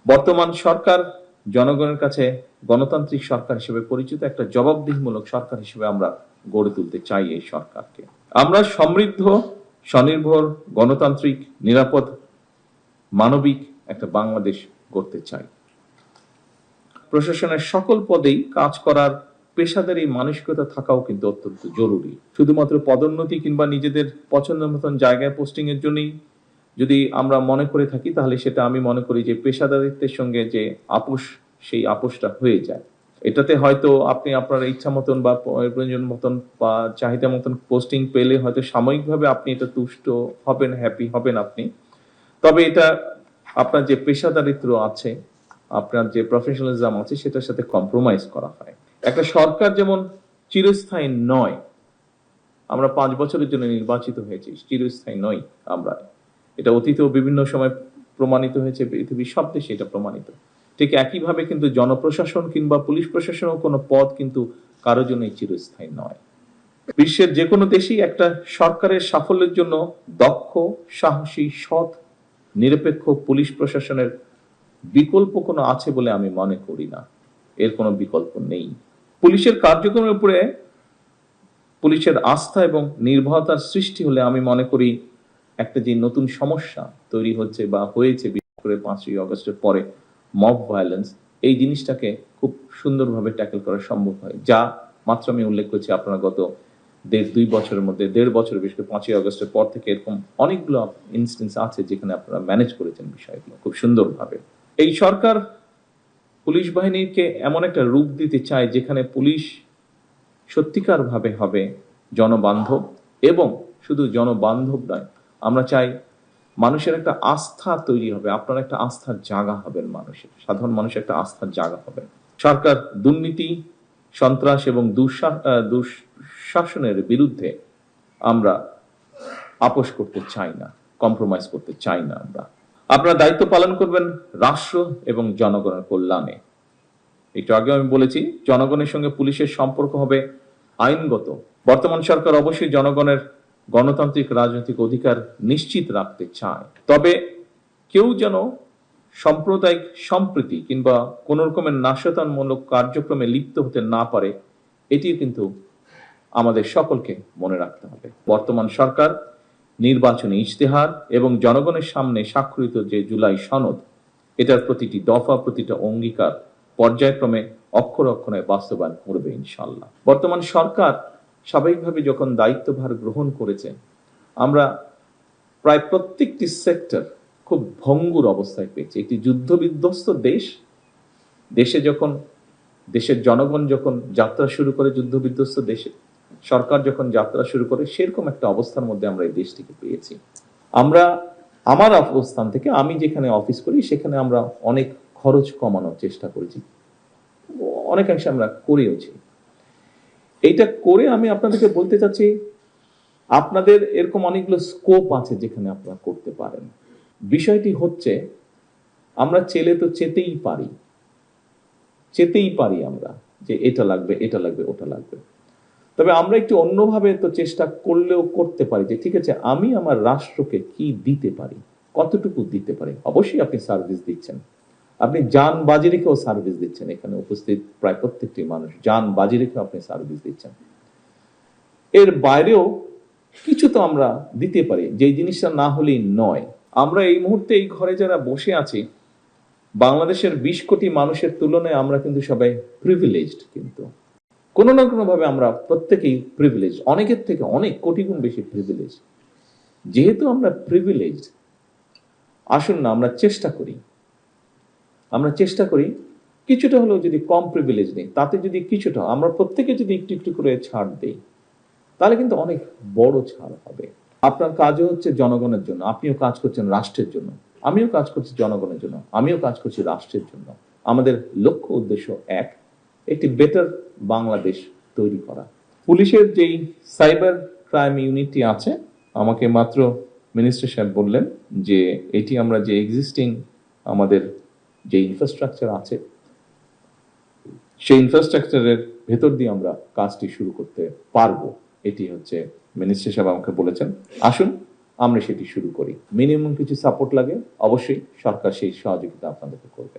বর্তমান সরকার জনগণের কাছে গণতান্ত্রিক সরকার হিসেবে পরিচিত একটা জবাবদিহিমূলক সরকার হিসেবে আমরা গড়ে তুলতে চাই এই সরকারকে। আমরা সমৃদ্ধ, স্বনির্ভর, গণতান্ত্রিক, নিরাপদ, মানবিক একটা বাংলাদেশ গড়তে চাই। প্রশাসনের সকল পদেই কাজ করার পেশাদারী মানসিকতা থাকাও কিন্তু অত্যন্ত জরুরি। শুধুমাত্র পদোন্নতি কিংবা নিজেদের পছন্দ মতন জায়গায় পোস্টিং এর জন্যই যদি আমরা মনে করে থাকি, তাহলে সেটা আমি মনে করি যে পেশাদারিত্বের সঙ্গে যে আপোষ, সেই আপোষটা হয়ে যায়। এটাতে হয়তো আপনি আপনার ইচ্ছা মতন বা প্রয়োজন মতন বা চাহিদা মতন পোস্টিং পেলে হয়তো সাময়িকভাবে আপনি এটা তুষ্ট হবেন, হ্যাপি হবেন আপনি। তবে এটা আপনার যে পেশাদারিত্ব আছে, আপনার যে প্রফেশনালিজম আছে, সেটার সাথে কম্প্রোমাইজ করা হয়। একটা সরকার যেমন চিরস্থায়ী নয়, আমরা 5 বছরের জন্য নির্বাচিত হয়েছি, চিরস্থায়ী নই আমরা। এটা অতীতেও বিভিন্ন সময় প্রমাণিত হয়েছে, পৃথিবীর সব দেশে এটা প্রমাণিত। ঠিক একইভাবে কিন্তু জনপ্রশাসন কিংবা পুলিশ প্রশাসনও কোনো পদ কিন্তু কারো জন্যই চিরস্থায়ী নয়। বিশ্বের যে কোনো দেশেই একটা সরকারের সাফল্যের জন্য দক্ষ, সাহসী, সৎ, নিরপেক্ষ পুলিশ প্রশাসনের বিকল্প কোনো আছে বলে আমি মনে করি না। এর কোনো বিকল্প নেই। পুলিশের কার্যক্রমের উপরে পুলিশের আস্থা এবং নির্ভরতার সৃষ্টি হলে আমি মনে করি একটা যে নতুন সমস্যা তৈরি হচ্ছে বা হয়েছে, বিশেষ করে 5ই আগস্টের পরে মব ভায়োলেন্স, এই জিনিসটাকে খুব সুন্দরভাবে ট্যাকেল করা সম্ভব হয়। যা মাত্র আমি উল্লেখ করছি, আপনারা গত 1.5-2 বছরের মধ্যে, 1.5 বছরের, বিশেষ করে 5ই আগস্টের পর থেকে এরকম অনেকগুলো ইনস্টেন্স আছে যেখানে আপনারা ম্যানেজ করেছেন বিষয়গুলো খুব সুন্দরভাবে। এই সরকার পুলিশ বাহিনীকে এমন একটা রূপ দিতে চায় যেখানে পুলিশ সত্যিকার ভাবে হবে জনবান্ধব, এবং শুধু জনবান্ধব নয়, আমরা চাই মানুষের একটা আস্থা তৈরি হবে, আপনার একটা আস্থার জায়গা হবেন, মানুষের, সাধারণ মানুষের একটা আস্থার জায়গা হবে। সরকার দুর্নীতি, সন্ত্রাস এবং দুঃশাসনের বিরুদ্ধে আমরা আপোষ করতে চাই না, কম্প্রোমাইজ করতে চাই না। আপনারা দায়িত্ব পালন করবেন রাষ্ট্র এবং জনগণের কল্যাণে। একটু আগে আমি বলেছি, জনগণের সঙ্গে পুলিশের সম্পর্ক হবে আইনগত। বর্তমান সরকার অবশ্যই জনগণের গণতান্ত্রিক রাজনৈতিক অধিকার নিশ্চিত রাখতে চায়, তবে কেউ যেন সাম্প্রদায়িক সম্প্রীতি কিংবা কোন রকমের নাশকতামূলক কার্যক্রমে লিপ্ত হতে না পারে, এটি কিন্তু আমাদের সকলকে মনে রাখতে হবে। বর্তমান সরকার নির্বাচনী ইশতেহার এবং জনগণের সামনে স্বাক্ষরিত যে জুলাই সনদ, এটার প্রতিটি দফা, প্রতিটা অঙ্গীকার পর্যায়ক্রমে অক্ষরে অক্ষরে বাস্তবায়ন করবে ইনশাআল্লাহ। বর্তমান সরকার স্বাভাবিকভাবে যখন দায়িত্বভার গ্রহণ করেছে, আমরা প্রায় প্রত্যেকটি সেক্টর খুব ভঙ্গুর অবস্থায় পেয়েছি। একটি যুদ্ধ বিধ্বস্ত দেশে যখন দেশের জনগণ যখন যাত্রা শুরু করে, যুদ্ধ বিধ্বস্ত দেশে সরকার যখন যাত্রা শুরু করে, সেরকম একটা অবস্থার মধ্যে আমরা এই দেশটিকে পেয়েছি। আমরা আমার অবস্থান থেকে, আমি যেখানে অফিস করি সেখানে আমরা অনেক খরচ কমানোর চেষ্টা করেছি, অনেকাংশে আমরা করেওছি। এইটা করে আমি আপনাদেরকে বলতে চাচ্ছি, আপনাদের এরকম অনেকগুলো স্কোপ আছে যেখানে আপনারা করতে পারেন। বিষয়টি হচ্ছে, আমরা চেলে তো চেতেই পারি আমরা যে এটা লাগবে, এটা লাগবে, ওটা লাগবে। তবে আমরা একটু অন্যভাবে তো চেষ্টা করলেও করতে পারি যে ঠিক আছে, আমি আমার রাষ্ট্রকে কি দিতে পারি, কতটুকু দিতে পারি। অবশ্যই আপনি সার্ভিস দিচ্ছেন, আপনি জান বাজি রেখেও সার্ভিস দিচ্ছেন। এখানে উপস্থিত প্রায় প্রত্যেকটি মানুষ জান বাজি রেখেও আপনি সার্ভিস দিচ্ছেন। এর বাইরেও কিছু তো আমরা দিতে পারি, যে জিনিসটা না হলেই নয়। আমরা এই মুহূর্তে এই ঘরে যারা বসে আছি, বাংলাদেশের 20 কোটি মানুষের তুলনায় আমরা কিন্তু সবাই প্রিভিলেজড, কিন্তু কোনো না কোনো ভাবে আমরা প্রত্যেকেই প্রিভিলেজ, অনেকের থেকে অনেক কোটি গুণ বেশি প্রিভিলেজ। যেহেতু আমরা প্রিভিলেজড, আসুন না আমরা চেষ্টা করি কিছুটা হলেও, যদি কম প্রিভিলেজ নেই, তাতে যদি কিছুটা আমরা প্রত্যেকে যদি একটু একটু করে ছাড় দেই, তাহলে কিন্তু অনেক বড় ছাড় হবে। আপনার কাজও হচ্ছে জনগণের জন্য, আপনিও কাজ করছেন রাষ্ট্রের জন্য, আমিও কাজ করছি জনগণের জন্য, আমিও কাজ করছি রাষ্ট্রের জন্য। আমাদের লক্ষ্য উদ্দেশ্য একটি বেটার বাংলাদেশ তৈরি করা। পুলিশের যেই সাইবার ক্রাইম ইউনিটটি আছে, আমাকে মাত্র মিনিস্টার সাহেব বললেন যে এটি আমরা যে এক্সিস্টিং আমাদের যে ইনফ্রাস্ট্রাকচার আছে, সেই ইনফ্রাস্ট্রাকচারের ভেতর দিয়ে আমরা কাজটি শুরু করতে পারবো। এটি হচ্ছে মিনিস্টার সাহেব আমাকে বলেছেন। আসুন আমরা সেটি শুরু করি। মিনিমাম কিছু সাপোর্ট লাগে, অবশ্যই সরকার সেই সহযোগিতা আপনাদেরকে করবে।